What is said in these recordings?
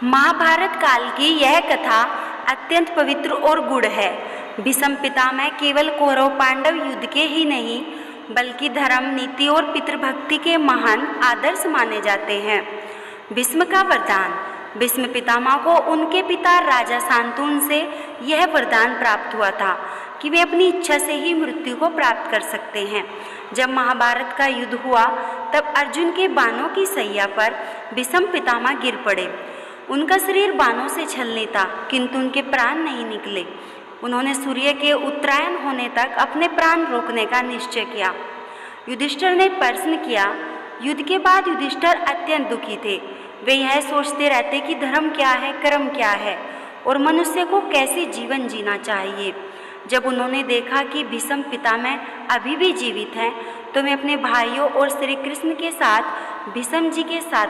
महाभारत काल की यह कथा अत्यंत पवित्र और गूढ़ है। भीष्म पितामह केवल कौरव पांडव युद्ध के ही नहीं बल्कि धर्म, नीति और पितृभक्ति के महान आदर्श माने जाते हैं। भीष्म का वरदान। भीष्म पितामह को उनके पिता राजा शांतनु से यह वरदान प्राप्त हुआ था कि वे अपनी इच्छा से ही मृत्यु को प्राप्त कर सकते हैं। जब महाभारत का युद्ध हुआ तब अर्जुन के बाणों की सैया पर भीष्म पितामह गिर पड़े। उनका शरीर बाणों से छलनी था किंतु उनके प्राण नहीं निकले। उन्होंने सूर्य के उत्तरायण होने तक अपने प्राण रोकने का निश्चय किया। युधिष्ठिर ने प्रश्न किया। युद्ध के बाद युधिष्ठिर अत्यंत दुखी थे। वे यह सोचते रहते कि धर्म क्या है, कर्म क्या है और मनुष्य को कैसे जीवन जीना चाहिए। जब उन्होंने देखा कि भीष्म पितामह अभी भी जीवित हैं तो वे अपने भाइयों और श्री कृष्ण के साथ भीष्म जी के साथ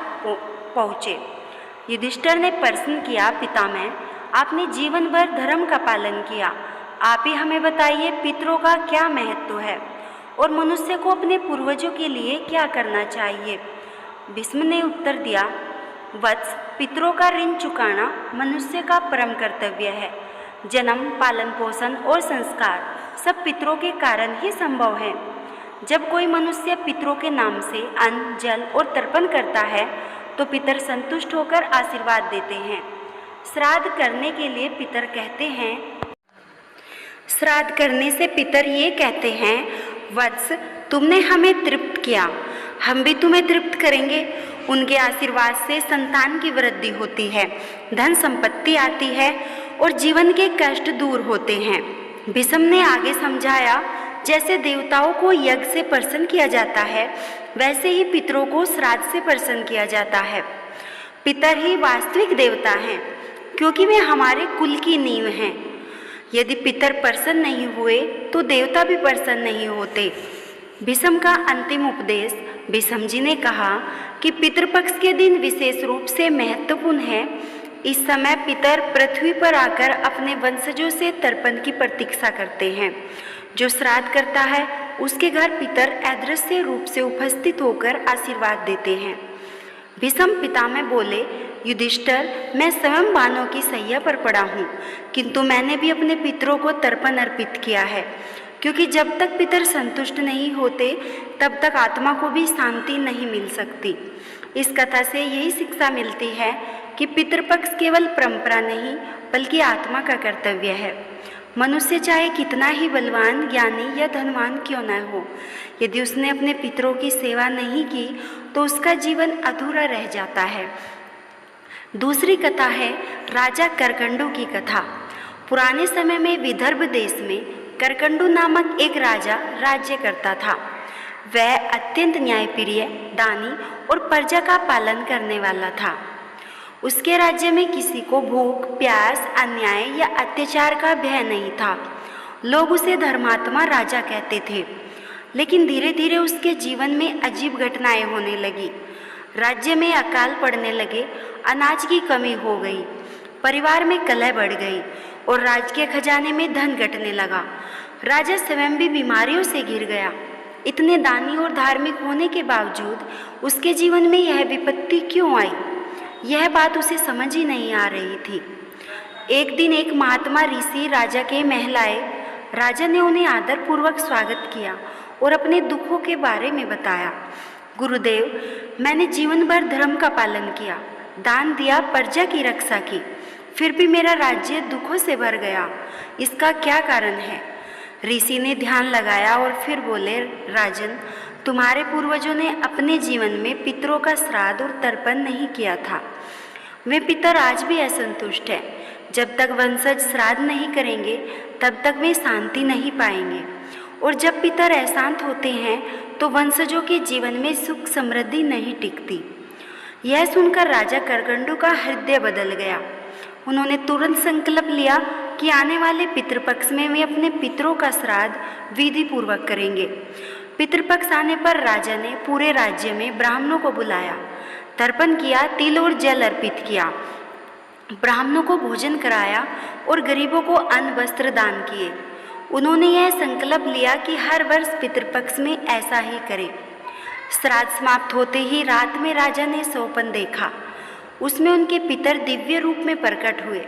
पहुँचे। युधिष्ठिर ने प्रश्न किया, पितामह, आपने जीवन भर धर्म का पालन किया, आप ही हमें बताइए पितरों का क्या महत्व है और मनुष्य को अपने पूर्वजों के लिए क्या करना चाहिए। भीष्म ने उत्तर दिया, वत्स, पितरों का ऋण चुकाना मनुष्य का परम कर्तव्य है। जन्म, पालन पोषण और संस्कार सब पितरों के कारण ही संभव है। जब कोई मनुष्य पितरों के नाम से अन्न, जल और तर्पण करता है तो पितर संतुष्ट होकर आशीर्वाद देते हैं। श्राद्ध करने के लिए पितर कहते हैं, श्राद्ध करने से पितर ये कहते हैं, वत्स, तुमने हमें तृप्त किया, हम भी तुम्हें तृप्त करेंगे। उनके आशीर्वाद से संतान की वृद्धि होती है, धन संपत्ति आती है और जीवन के कष्ट दूर होते हैं। भीष्म ने आगे समझाया, जैसे देवताओं को यज्ञ से प्रसन्न किया जाता है वैसे ही पितरों को श्राद्ध से प्रसन्न किया जाता है। पितर ही वास्तविक देवता हैं क्योंकि वे हमारे कुल की नींव हैं। यदि पितर प्रसन्न नहीं हुए तो देवता भी प्रसन्न नहीं होते। भीष्म का अंतिम उपदेश। भीष्म जी ने कहा कि पितृपक्ष के दिन विशेष रूप से महत्वपूर्ण है। इस समय पितर पृथ्वी पर आकर अपने वंशजों से तर्पण की प्रतीक्षा करते हैं। जो श्राद्ध करता है उसके घर पितर अदृश्य रूप से उपस्थित होकर आशीर्वाद देते हैं। भीष्म पितामह बोले, युधिष्ठिर, मैं स्वयं बाणों की सैया पर पड़ा हूँ किंतु मैंने भी अपने पितरों को तर्पण अर्पित किया है, क्योंकि जब तक पितर संतुष्ट नहीं होते तब तक आत्मा को भी शांति नहीं मिल सकती। इस कथा से यही शिक्षा मिलती है कि पितृपक्ष केवल परंपरा नहीं बल्कि आत्मा का कर्तव्य है। मनुष्य चाहे कितना ही बलवान, ज्ञानी या धनवान क्यों न हो, यदि उसने अपने पितरों की सेवा नहीं की तो उसका जीवन अधूरा रह जाता है। दूसरी कथा है राजा करकंडू की कथा। पुराने समय में विदर्भ देश में करकंडू नामक एक राजा राज्य करता था। वह अत्यंत न्यायप्रिय, दानी और प्रजा का पालन करने वाला था। उसके राज्य में किसी को भूख, प्यास, अन्याय या अत्याचार का भय नहीं था। लोग उसे धर्मात्मा राजा कहते थे। लेकिन धीरे धीरे उसके जीवन में अजीब घटनाएं होने लगी। राज्य में अकाल पड़ने लगे, अनाज की कमी हो गई, परिवार में कलह बढ़ गई और राज्य के खजाने में धन घटने लगा। राजा स्वयं भी बीमारियों से घिर गया। इतने दानी और धार्मिक होने के बावजूद उसके जीवन में यह विपत्ति क्यों आई, यह बात उसे समझ ही नहीं आ रही थी। एक दिन एक महात्मा ऋषि राजा के महल आए। राजा ने उन्हें आदरपूर्वक स्वागत किया और अपने दुखों के बारे में बताया। गुरुदेव, मैंने जीवन भर धर्म का पालन किया, दान दिया, प्रजा की रक्षा की, फिर भी मेरा राज्य दुखों से भर गया। इसका क्या कारण है? ऋषि ने ध्यान लगाया और फिर बोले, राजन, तुम्हारे पूर्वजों ने अपने जीवन में पितरों का श्राद्ध और तर्पण नहीं किया था। वे पितर आज भी असंतुष्ट हैं। जब तक वंशज श्राद्ध नहीं करेंगे तब तक वे शांति नहीं पाएंगे और जब पितर अशांत होते हैं तो वंशजों के जीवन में सुख समृद्धि नहीं टिकती। यह सुनकर राजा करकंडू का हृदय बदल गया। उन्होंने तुरंत संकल्प लिया कि आने वाले पितृपक्ष में वे अपने पितरों का श्राद्ध विधि पूर्वक करेंगे। पितृपक्ष आने पर राजा ने पूरे राज्य में ब्राह्मणों को बुलाया, तर्पण किया, तिल और जल अर्पित किया, ब्राह्मणों को भोजन कराया और गरीबों को अन्न वस्त्र दान किए। उन्होंने यह संकल्प लिया कि हर वर्ष पितृपक्ष में ऐसा ही करें। श्राद्ध समाप्त होते ही रात में राजा ने स्वप्न देखा। उसमें उनके पितर दिव्य रूप में प्रकट हुए।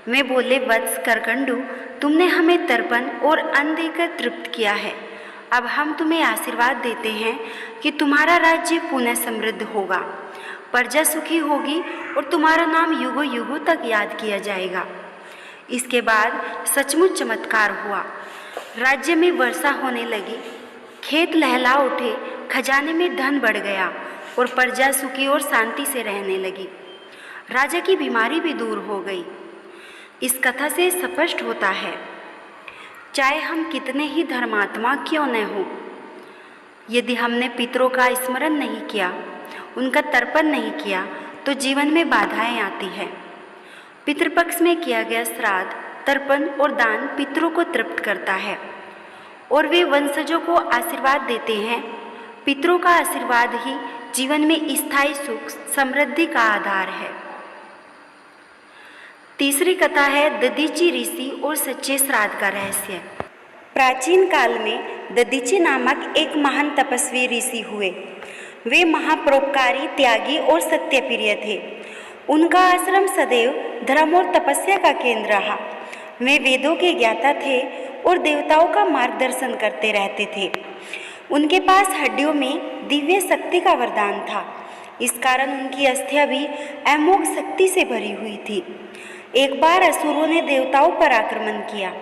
वे बोले, वत्स करकंडू, तुमने हमें तर्पण और अन्न देकर तृप्त किया है। अब हम तुम्हें आशीर्वाद देते हैं कि तुम्हारा राज्य पुनः समृद्ध होगा, प्रजा सुखी होगी और तुम्हारा नाम युगों युगों तक याद किया जाएगा। इसके बाद सचमुच चमत्कार हुआ। राज्य में वर्षा होने लगी, खेत लहला उठे, खजाने में धन बढ़ गया और प्रजा सुखी और शांति से रहने लगी। राजा की बीमारी भी दूर हो गई। इस कथा से स्पष्ट होता है, चाहे हम कितने ही धर्मात्मा क्यों न हों, यदि हमने पितरों का स्मरण नहीं किया, उनका तर्पण नहीं किया, तो जीवन में बाधाएं आती हैं। पितृपक्ष में किया गया श्राद्ध, तर्पण और दान पितरों को तृप्त करता है और वे वंशजों को आशीर्वाद देते हैं। पितरों का आशीर्वाद ही जीवन में स्थायी सुख समृद्धि का आधार है। तीसरी कथा है दधीचि ऋषि और सच्चे श्राद्ध का रहस्य। प्राचीन काल में दधीचि नामक एक महान तपस्वी ऋषि हुए। वे महापरोपकारी, त्यागी और सत्यप्रिय थे। उनका आश्रम सदैव धर्म और तपस्या का केंद्र रहा। वे वेदों के ज्ञाता थे और देवताओं का मार्गदर्शन करते रहते थे। उनके पास हड्डियों में दिव्य शक्ति का वरदान था। इस कारण उनकी अस्थियां भी अमोघ शक्ति से भरी हुई थी। एक बार असुरों ने देवताओं पर आक्रमण किया।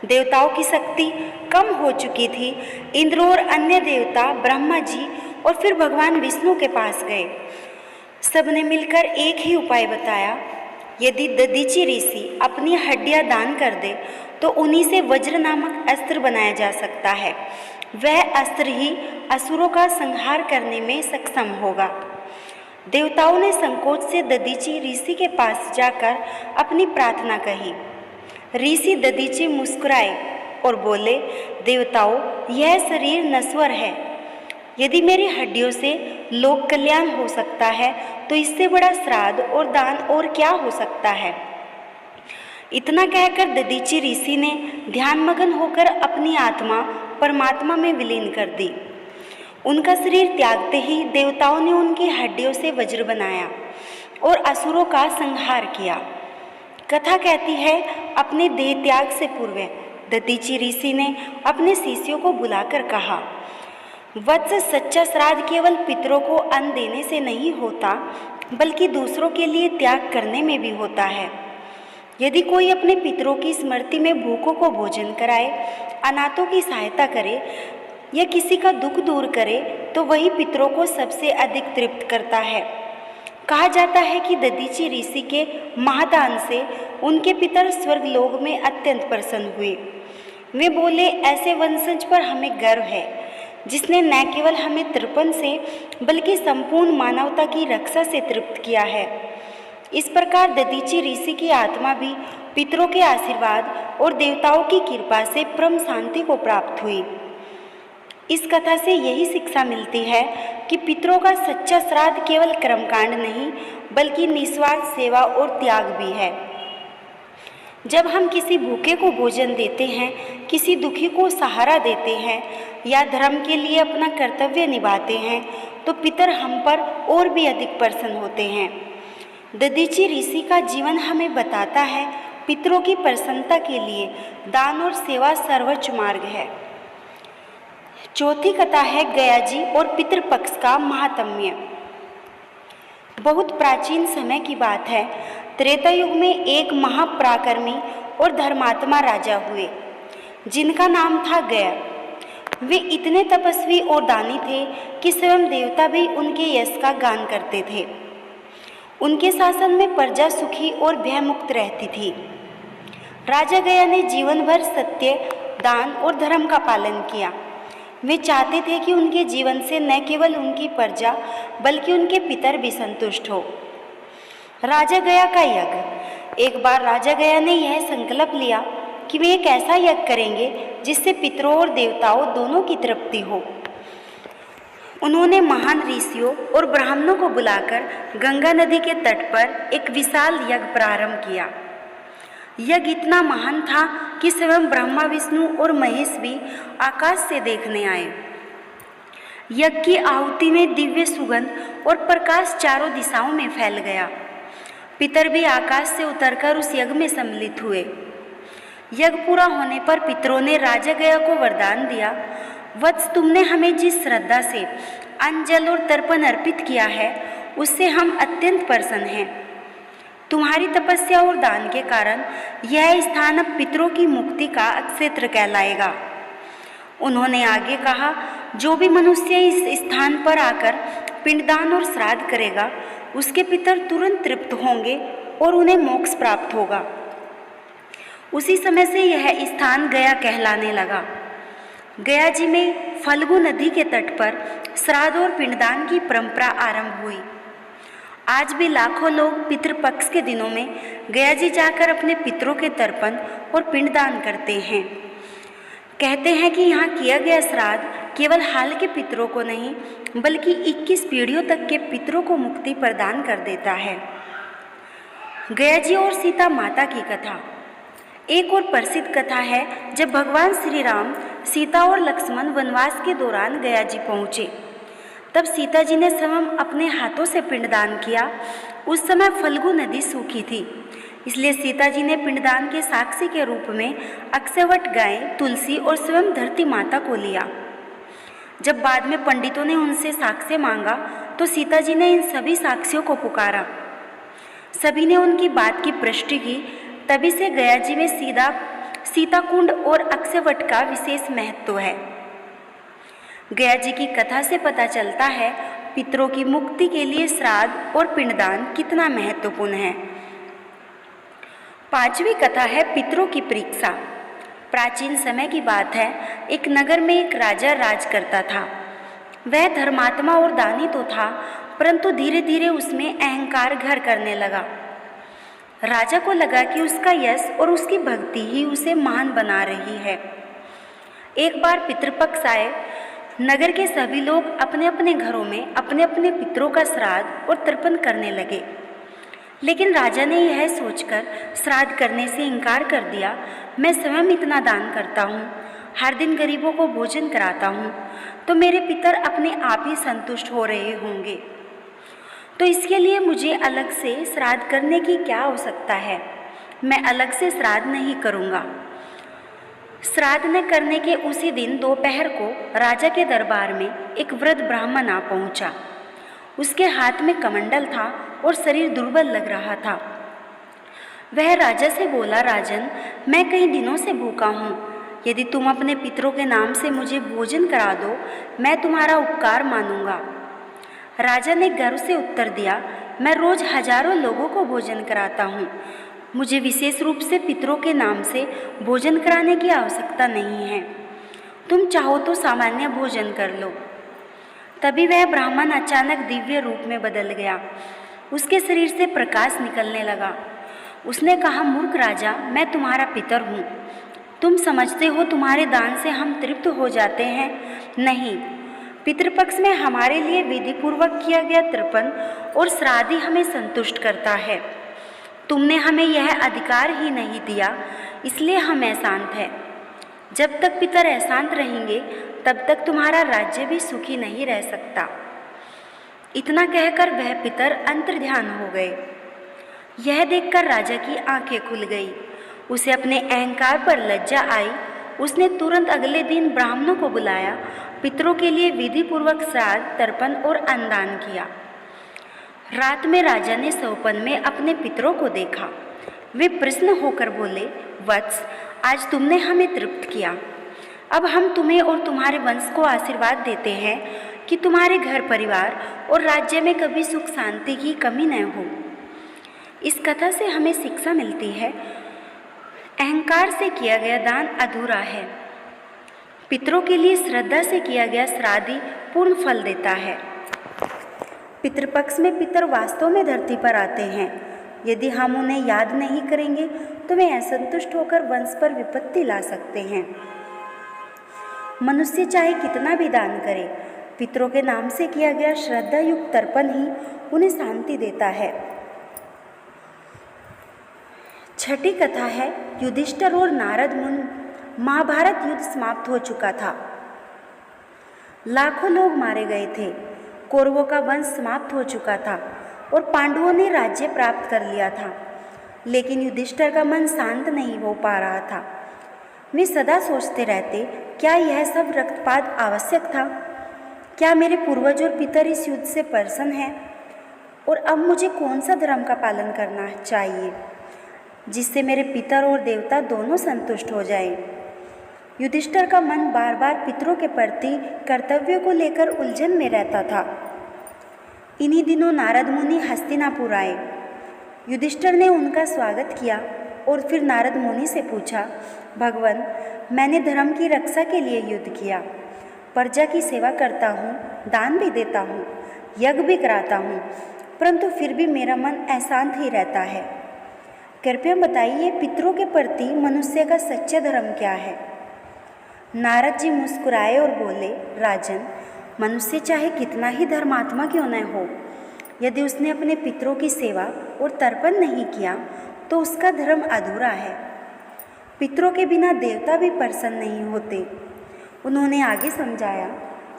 देवताओं की शक्ति कम हो चुकी थी। इंद्र और अन्य देवता ब्रह्मा जी और फिर भगवान विष्णु के पास गए। सबने मिलकर एक ही उपाय बताया, यदि दधीचि ऋषि अपनी हड्डियां दान कर दे तो उन्हीं से वज्र नामक अस्त्र बनाया जा सकता है। वह अस्त्र ही असुरों का संहार करने में सक्षम होगा। देवताओं ने संकोच से दधीचि ऋषि के पास जाकर अपनी प्रार्थना कही। ऋषि दधीचि मुस्कुराए और बोले, देवताओं, यह शरीर नश्वर है। यदि मेरी हड्डियों से लोक कल्याण हो सकता है तो इससे बड़ा श्राद्ध और दान और क्या हो सकता है। इतना कहकर दधीचि ऋषि ने ध्यानमग्न होकर अपनी आत्मा परमात्मा में विलीन कर दी। उनका शरीर त्यागते ही देवताओं ने उनकी हड्डियों से वज्र बनाया और असुरों का संहार किया। कथा कहती है, अपने देह त्याग से पूर्व दधीचि ऋषि ने अपने शिष्यों को बुलाकर कहा, वत्स, सच्चा श्राद्ध केवल पितरों को अन्न देने से नहीं होता, बल्कि दूसरों के लिए त्याग करने में भी होता है। यदि कोई अपने पितरों की स्मृति में भूखों को भोजन कराए, अनाथों की सहायता करे या किसी का दुख दूर करे तो वही पितरों को सबसे अधिक तृप्त करता है। कहा जाता है कि दधीचि ऋषि के महादान से उनके पितर स्वर्गलोक में अत्यंत प्रसन्न हुए। वे बोले, ऐसे वंशज पर हमें गर्व है जिसने न केवल हमें तर्पण से बल्कि संपूर्ण मानवता की रक्षा से तृप्त किया है। इस प्रकार दधीचि ऋषि की आत्मा भी पितरों के आशीर्वाद और देवताओं की कृपा से परम शांति को प्राप्त हुई। इस कथा से यही शिक्षा मिलती है कि पितरों का सच्चा श्राद्ध केवल कर्मकांड नहीं बल्कि निस्वार्थ सेवा और त्याग भी है। जब हम किसी भूखे को भोजन देते हैं, किसी दुखी को सहारा देते हैं या धर्म के लिए अपना कर्तव्य निभाते हैं तो पितर हम पर और भी अधिक प्रसन्न होते हैं। दधीचि ऋषि का जीवन हमें बताता है, पितरों की प्रसन्नता के लिए दान और सेवा सर्वोच्च मार्ग है। चौथी कथा है गयाजी और पितृपक्ष का महात्म्य। बहुत प्राचीन समय की बात है। त्रेता युग में एक महापराक्रमी और धर्मात्मा राजा हुए जिनका नाम था गया। वे इतने तपस्वी और दानी थे कि स्वयं देवता भी उनके यश का गान करते थे। उनके शासन में प्रजा सुखी और भयमुक्त रहती थी। राजा गया ने जीवन भर सत्य, दान और धर्म का पालन किया। वे चाहते थे कि उनके जीवन से न केवल उनकी प्रजा बल्कि उनके पितर भी संतुष्ट हो। राजा गया का यज्ञ। एक बार राजा गया ने यह संकल्प लिया कि वे एक ऐसा यज्ञ करेंगे जिससे पितरों और देवताओं दोनों की तृप्ति हो। उन्होंने महान ऋषियों और ब्राह्मणों को बुलाकर गंगा नदी के तट पर एक विशाल यज्ञ प्रारंभ किया। यज्ञ इतना महान था कि स्वयं ब्रह्मा, विष्णु और महेश भी आकाश से देखने आए। यज्ञ की आहुति में दिव्य सुगंध और प्रकाश चारों दिशाओं में फैल गया। पितर भी आकाश से उतरकर उस यज्ञ में सम्मिलित हुए। यज्ञ पूरा होने पर पितरों ने राजा गया को वरदान दिया, वत्स, तुमने हमें जिस श्रद्धा से अन्न, जल और तर्पण अर्पित किया है उससे हम अत्यंत प्रसन्न हैं। तुम्हारी तपस्या और दान के कारण यह स्थान अब पितरों की मुक्ति का क्षेत्र कहलाएगा। उन्होंने आगे कहा, जो भी मनुष्य इस स्थान पर आकर पिंडदान और श्राद्ध करेगा उसके पितर तुरंत तृप्त होंगे और उन्हें मोक्ष प्राप्त होगा। उसी समय से यह स्थान गया कहलाने लगा। गया जी में फल्गु नदी के तट पर श्राद्ध और पिंडदान की परंपरा आरंभ हुई। आज भी लाखों लोग पितृपक्ष के दिनों में गया जी जाकर अपने पितरों के तर्पण और पिंडदान करते हैं। कहते हैं कि यहाँ किया गया श्राद्ध केवल हाल के पितरों को नहीं बल्कि 21 पीढ़ियों तक के पितरों को मुक्ति प्रदान कर देता है। गया जी और सीता माता की कथा। एक और प्रसिद्ध कथा है, जब भगवान श्री राम, सीता और लक्ष्मण वनवास के दौरान गया जी पहुँचे, तब सीता जी ने स्वयं अपने हाथों से पिंडदान किया। उस समय फल्गु नदी सूखी थी, इसलिए सीता जी ने पिंडदान के साक्षी के रूप में अक्षयवट गाय, तुलसी और स्वयं धरती माता को लिया। जब बाद में पंडितों ने उनसे साक्ष्य मांगा तो सीता जी ने इन सभी साक्षियों को पुकारा। सभी ने उनकी बात की पुष्टि की। तभी से गया जी में सीता कुंड और अक्षयवट का विशेष महत्व है। गया जी की कथा से पता चलता है पितरों की मुक्ति के लिए श्राद्ध और पिंडदान कितना महत्वपूर्ण है। पांचवी कथा है पितरों की परीक्षा। प्राचीन समय की बात है, एक नगर में एक राजा राज करता था। वह धर्मात्मा और दानी तो था, परंतु धीरे धीरे उसमें अहंकार घर करने लगा। राजा को लगा कि उसका यश और उसकी भक्ति ही उसे महान बना रही है। एक बार पितृपक्ष आए। नगर के सभी लोग अपने अपने घरों में अपने अपने पितरों का श्राद्ध और तर्पण करने लगे, लेकिन राजा ने यह सोचकर श्राद्ध करने से इनकार कर दिया, मैं स्वयं इतना दान करता हूँ, हर दिन गरीबों को भोजन कराता हूँ, तो मेरे पितर अपने आप ही संतुष्ट हो रहे होंगे, तो इसके लिए मुझे अलग से श्राद्ध करने की क्या आवश्यकता है, मैं अलग से श्राद्ध नहीं करूँगा। श्राद्ध न करने के उसी दिन दोपहर को राजा के दरबार में एक वृद्ध ब्राह्मण आ पहुँचा। उसके हाथ में कमंडल था और शरीर दुर्बल लग रहा था। वह राजा से बोला, राजन, मैं कई दिनों से भूखा हूँ, यदि तुम अपने पितरों के नाम से मुझे भोजन करा दो, मैं तुम्हारा उपकार मानूंगा। राजा ने गर्व से उत्तर दिया, मैं रोज हजारों लोगों को भोजन कराता हूँ, मुझे विशेष रूप से पितरों के नाम से भोजन कराने की आवश्यकता नहीं है, तुम चाहो तो सामान्य भोजन कर लो। तभी वह ब्राह्मण अचानक दिव्य रूप में बदल गया। उसके शरीर से प्रकाश निकलने लगा। उसने कहा, मूर्ख राजा, मैं तुम्हारा पितर हूँ। तुम समझते हो तुम्हारे दान से हम तृप्त हो जाते हैं? नहीं, पितृपक्ष में हमारे लिए विधिपूर्वक किया गया तर्पण और श्राद्ध हमें संतुष्ट करता है। तुमने हमें यह अधिकार ही नहीं दिया, इसलिए हम अशांत हैं। जब तक पितर अशांत रहेंगे तब तक तुम्हारा राज्य भी सुखी नहीं रह सकता। इतना कहकर वह पितर अंतर्ध्यान हो गए। यह देखकर राजा की आंखें खुल गई। उसे अपने अहंकार पर लज्जा आई। उसने तुरंत अगले दिन ब्राह्मणों को बुलाया, पितरों के लिए विधिपूर्वक श्राद्ध, तर्पण और अन्नदान किया। रात में राजा ने स्वप्न में अपने पितरों को देखा। वे प्रसन्न होकर बोले, वत्स, आज तुमने हमें तृप्त किया। अब हम तुम्हें और तुम्हारे वंश को आशीर्वाद देते हैं कि तुम्हारे घर परिवार और राज्य में कभी सुख शांति की कमी न हो। इस कथा से हमें शिक्षा मिलती है, अहंकार से किया गया दान अधूरा है। पितरों के लिए श्रद्धा से किया गया श्राद्ध पूर्ण फल देता है। पितृपक्ष में पितर वास्तव में धरती पर आते हैं। यदि हम उन्हें याद नहीं करेंगे तो वे असंतुष्ट होकर वंश पर विपत्ति ला सकते हैं। मनुष्य चाहे कितना भी दान करे, पितरों के नाम से किया गया श्रद्धा युक्त तर्पण ही उन्हें शांति देता है। छठी कथा है युधिष्ठिर और नारद मुनि। महाभारत युद्ध समाप्त हो चुका था। लाखों लोग मारे गए थे। कौरवों का वंश समाप्त हो चुका था। और पांडवों ने राज्य प्राप्त कर लिया था। लेकिन युधिष्ठिर का मन शांत नहीं हो पा रहा था। वे सदा सोचते रहते, क्या यह सब रक्तपात आवश्यक था? क्या मेरे पूर्वज और पितर इस युद्ध से प्रसन्न हैं? और अब मुझे कौन सा धर्म का पालन करना चाहिए जिससे मेरे पितर और देवता दोनों संतुष्ट हो जाएं? युधिष्ठिर का मन बार बार पितरों के प्रति कर्तव्यों को लेकर उलझन में रहता था। इन्हीं दिनों नारद मुनि हस्तिनापुर आए। युधिष्ठिर ने उनका स्वागत किया और फिर नारद मुनि से पूछा, भगवान, मैंने धर्म की रक्षा के लिए युद्ध किया, प्रजा की सेवा करता हूँ, दान भी देता हूँ, यज्ञ भी कराता हूँ, परंतु फिर भी मेरा मन अशांत ही रहता है। कृपया बताइए, पितरों के प्रति मनुष्य का सच्चा धर्म क्या है? नारद जी मुस्कुराए और बोले, राजन, मनुष्य चाहे कितना ही धर्मात्मा क्यों न हो, यदि उसने अपने पितरों की सेवा और तर्पण नहीं किया तो उसका धर्म अधूरा है। पितरों के बिना देवता भी प्रसन्न नहीं होते। उन्होंने आगे समझाया,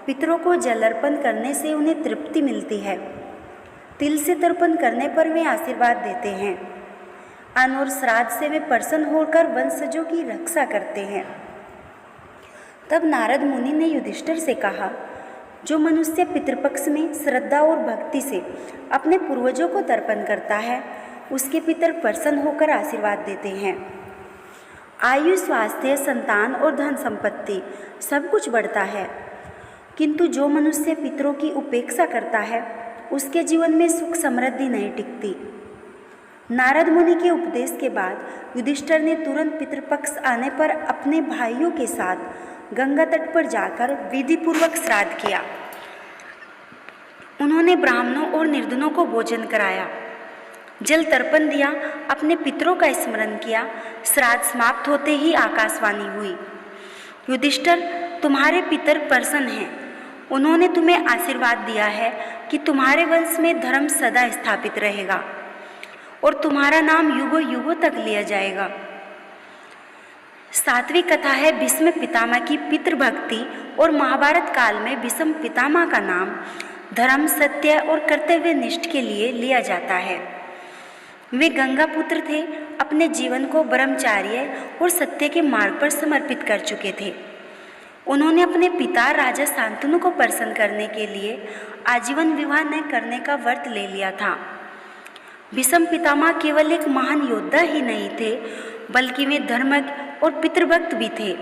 पितरों को जल अर्पण करने से उन्हें तृप्ति मिलती है। तिल से तर्पण करने पर वे आशीर्वाद देते हैं। अन्न और श्राद्ध से वे प्रसन्न होकर वंशजों की रक्षा करते हैं। तब नारद मुनि ने युधिष्ठिर से कहा, जो मनुष्य पितृपक्ष में श्रद्धा और भक्ति से अपने पूर्वजों को तर्पण करता है, उसके पितर प्रसन्न होकर आशीर्वाद देते हैं। आयु, स्वास्थ्य, संतान और धन संपत्ति सब कुछ बढ़ता है, किंतु जो मनुष्य पितरों की उपेक्षा करता है उसके जीवन में सुख समृद्धि नहीं टिकती। नारद मुनि के उपदेश के बाद युधिष्ठिर ने तुरंत पितृपक्ष आने पर अपने भाइयों के साथ गंगा तट पर जाकर विधिपूर्वक श्राद्ध किया। उन्होंने ब्राह्मणों और निर्धनों को भोजन कराया, जल तर्पण दिया, अपने पितरों का स्मरण किया। श्राद्ध समाप्त होते ही आकाशवाणी हुई, युधिष्ठिर, तुम्हारे पितर प्रसन्न हैं। उन्होंने तुम्हें आशीर्वाद दिया है कि तुम्हारे वंश में धर्म सदा स्थापित रहेगा और तुम्हारा नाम युगों युगों तक लिया जाएगा। सातवीं कथा है भीष्म पितामह की पितृभक्ति और महाभारत काल में भीष्म पितामह का नाम धर्म, सत्य और कर्तव्यनिष्ठ के लिए लिया जाता है। वे गंगा पुत्र थे, अपने जीवन को ब्रह्मचार्य और सत्य के मार्ग पर समर्पित कर चुके थे। उन्होंने अपने पिता राजा शांतनु को प्रसन्न करने के लिए आजीवन विवाह न करने का व्रत ले लिया था। भीष्म पितामह केवल एक महान योद्धा ही नहीं थे, बल्कि वे धर्मज्ञ और पितृभक्त भी थे।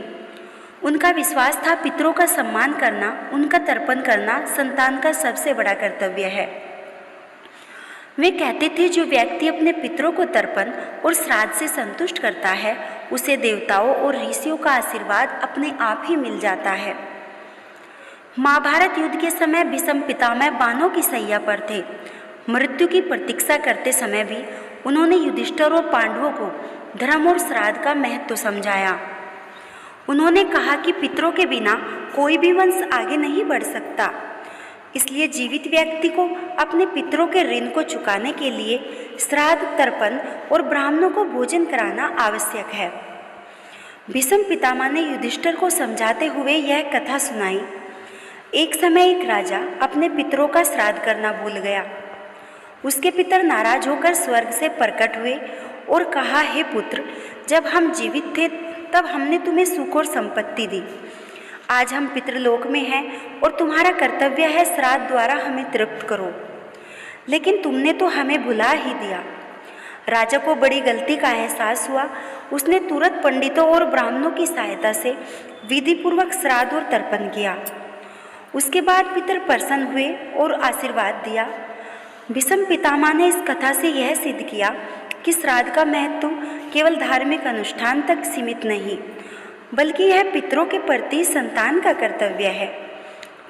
उनका विश्वास था, पितरों का सम्मान करना, उनका तर्पण करना संतान का सबसे बड़ा कर्तव्य है। वे कहते थे, जो व्यक्ति अपने पितरों को तर्पण और श्राद्ध से संतुष्ट करता है, उसे देवताओं और ऋषियों का आशीर्वाद अपने आप ही मिल जाता है। महाभारत युद्ध के समय भीष्म पितामह बाणों की सैया पर थे। मृत्यु की प्रतीक्षा करते समय भी उन्होंने युधिष्ठिर और पांडवों को धर्म और श्राद्ध का महत्व समझाया। उन्होंने कहा कि पितरों के बिना कोई भी वंश आगे नहीं बढ़ सकता, इसलिए जीवित व्यक्ति को अपने पितरों के ऋण को चुकाने के लिए श्राद्ध, तर्पण और ब्राह्मणों को भोजन कराना आवश्यक है। भीष्म पितामह ने युधिष्ठिर को समझाते हुए यह कथा सुनाई। एक समय एक राजा अपने पितरों का श्राद्ध करना भूल गया। उसके पितर नाराज होकर स्वर्ग से प्रकट हुए और कहा, हे पुत्र, जब हम जीवित थे तब हमने तुम्हें सुख और संपत्ति दी। आज हम पितृलोक में हैं और तुम्हारा कर्तव्य है श्राद्ध द्वारा हमें तृप्त करो, लेकिन तुमने तो हमें भुला ही दिया। राजा को बड़ी गलती का एहसास हुआ। उसने तुरंत पंडितों और ब्राह्मणों की सहायता से विधिपूर्वक श्राद्ध और तर्पण किया। उसके बाद पितर प्रसन्न हुए और आशीर्वाद दिया। भीष्म पितामह ने इस कथा से यह सिद्ध किया कि श्राद्ध का महत्व केवल धार्मिक अनुष्ठान तक सीमित नहीं, बल्कि यह पितरों के प्रति संतान का कर्तव्य है।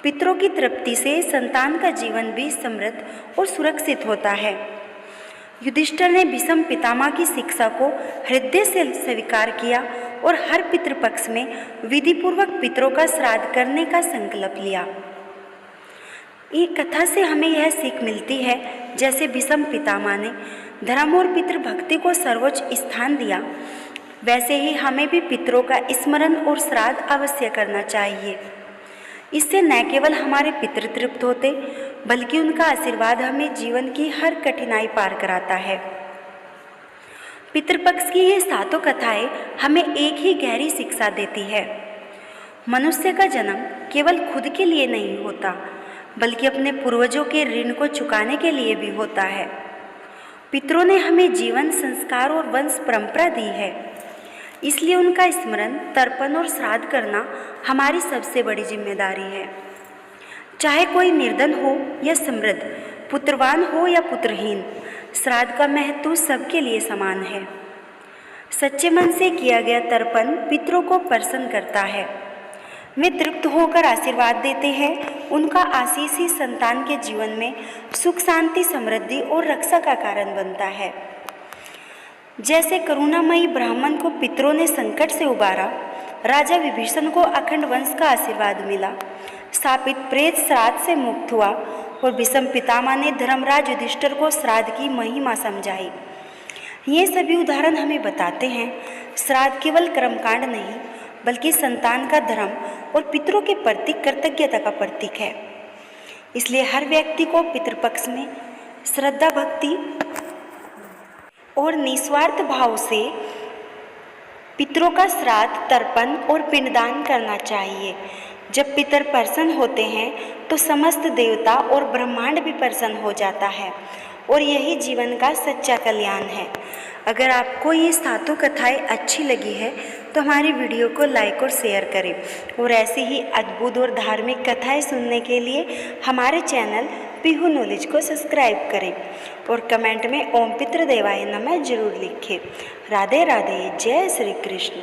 पितरों की तृप्ति से संतान का जीवन भी समृद्ध और सुरक्षित होता है। युधिष्ठिर ने भीष्म पितामह की शिक्षा को हृदय से स्वीकार किया और हर पितृपक्ष में विधिपूर्वक पितरों का श्राद्ध करने का संकल्प लिया। इस कथा से हमें यह सीख मिलती है, जैसे भीष्म पितामह ने धर्म और पितृभक्ति को सर्वोच्च स्थान दिया, वैसे ही हमें भी पितरों का स्मरण और श्राद्ध अवश्य करना चाहिए। इससे न केवल हमारे पितृ तृप्त होते, बल्कि उनका आशीर्वाद हमें जीवन की हर कठिनाई पार कराता है। पितृपक्ष की ये सातों कथाएं हमें एक ही गहरी शिक्षा देती है। मनुष्य का जन्म केवल खुद के लिए नहीं होता, बल्कि अपने पूर्वजों के ऋण को चुकाने के लिए भी होता है। पितरों ने हमें जीवन, संस्कार और वंश परंपरा दी है, इसलिए उनका स्मरण, तर्पण और श्राद्ध करना हमारी सबसे बड़ी जिम्मेदारी है। चाहे कोई निर्धन हो या समृद्ध, पुत्रवान हो या पुत्रहीन, श्राद्ध का महत्व सबके लिए समान है। सच्चे मन से किया गया तर्पण पितरों को प्रसन्न करता है। वे तृप्त होकर आशीर्वाद देते हैं। उनका आशीष ही संतान के जीवन में सुख, शांति, समृद्धि और रक्षा का कारण बनता है। जैसे करुणामयी ब्राह्मण को पितरों ने संकट से उबारा, राजा विभीषण को अखंड वंश का आशीर्वाद मिला, शापित प्रेत श्राद्ध से मुक्त हुआ और भीष्म पितामह ने धर्मराज युधिष्ठिर को श्राद्ध की महिमा समझाई। ये सभी उदाहरण हमें बताते हैं श्राद्ध केवल कर्मकांड नहीं, बल्कि संतान का धर्म और पितरों के प्रति कृतज्ञता का प्रतीक है। इसलिए हर व्यक्ति को पितृपक्ष में श्रद्धा, भक्ति और निस्वार्थ भाव से पितरों का श्राद्ध, तर्पण और पिंडदान करना चाहिए। जब पितर प्रसन्न होते हैं तो समस्त देवता और ब्रह्मांड भी प्रसन्न हो जाता है, और यही जीवन का सच्चा कल्याण है। अगर आपको ये सातों कथाएं अच्छी लगी है तो हमारी वीडियो को लाइक और शेयर करें, और ऐसी ही अद्भुत और धार्मिक कथाएं सुनने के लिए हमारे चैनल पीहू नॉलेज को सब्सक्राइब करें, और कमेंट में ओम पितृदेवाय नमः जरूर लिखें। राधे राधे, जय श्री कृष्ण।